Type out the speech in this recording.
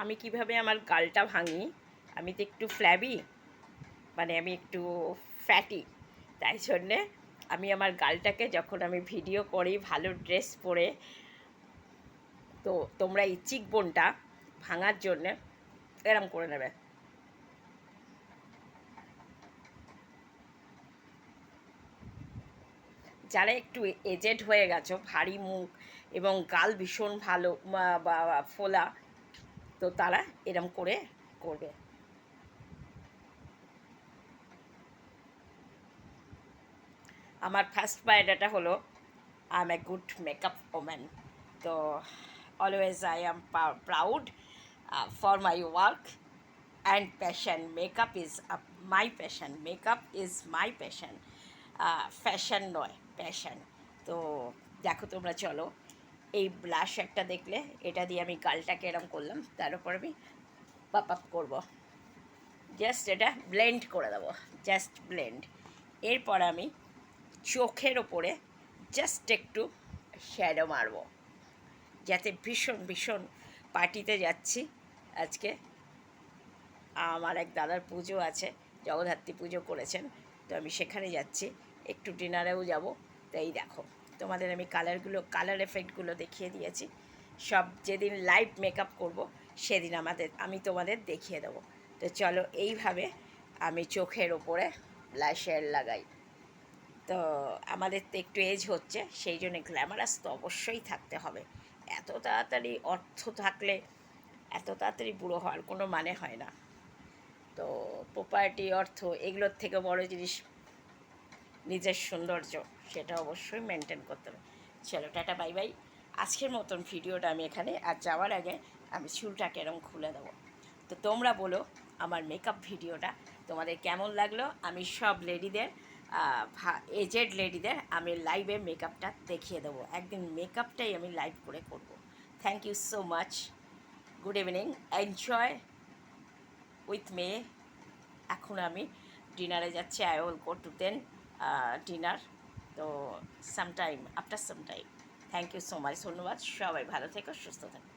আমি কিভাবে আমার গালটা ভাঙি, আমি তো একটু ফ্ল্যাবি, মানে আমি একটু ফ্যাটি, তাই জন্যে আমি আমার গালটাকে যখন আমি ভিডিও করি ভালো ড্রেস পরে, তো তোমরা এই চিক বোনটা ভাঙার জন্যে এরম করে নেবে। যারা একটু এজেড হয়ে গেছো, ভারী মুখ এবং গাল ভীষণ ভালো বা ফোলা, তো তারা এরম করে করবে। আমার ফার্স্ট বায়োডাটা হলো I am a good makeup woman. তো always I am proud for my work and passion. Makeup is my passion, makeup is my passion, fashion নয়, প্যাশন। তো দেখো তোমরা, চলো এই ব্লাশ একটা দেখলে, এটা দিয়ে আমি গালটাকে এরম করলাম, তার উপর আমি পাপ আপ করবো, জাস্ট এটা ব্লেন্ড করে দেবো, জাস্ট ব্লেন্ড। এরপর আমি চোখের ওপরে জাস্ট একটু শ্যাডো মারবো, যাতে ভীষণ ভীষণ পার্টিতে যাচ্ছি আজকে। আমার এক দাদার পুজো আছে, জগদ্ধাত্রী পুজো করেছেন, তো আমি সেখানে যাচ্ছি, একটু ডিনারেও যাব। তাই দেখো তোমাদের আমি কালার এফেক্টগুলো দেখিয়ে দিয়েছি। সব যেদিন লাইভ মেকআপ করব সেদিন আমি তোমাদের দেখিয়ে দেবো। তো চলো এইভাবে আমি চোখের ওপরে ব্লাশার লাগাই। তো আমাদের তো একটু এজ হচ্ছে, সেই জন্য গ্ল্যামারাস তো অবশ্যই থাকতে হবে। এত তাড়াতাড়ি অর্থ থাকলে এত তাড়াতাড়ি বুড়ো হওয়ার কোনো মানে হয় না। তো প্রপার্টি, অর্থ, এগুলোর থেকে বড় জিনিস নিজের সৌন্দর্য, সেটা অবশ্যই মেনটেন করতে হবে। চলো টাটা, বাই বাই। আজকের মতন ভিডিওটা আমি এখানে, আর যাওয়ার আগে আমি চুলটাকে এরম খুলে দেবো। তো তোমরা বলো আমার মেকআপ ভিডিওটা তোমাদের কেমন লাগলো। আমি সব লেডিদের, এজেড লেডিদের আমি লাইভে মেকআপটা দেখিয়ে দেবো, একদিন মেকআপটাই আমি লাইভ করে করব। Thank you so much, good evening, enjoy with me. এখন আমি ডিনারে যাচ্ছি, I will go to then dinner. তো sometime, after sometime. Thank you so much, ধন্যবাদ, সবাই ভালো থেকো, সুস্থ থেকো।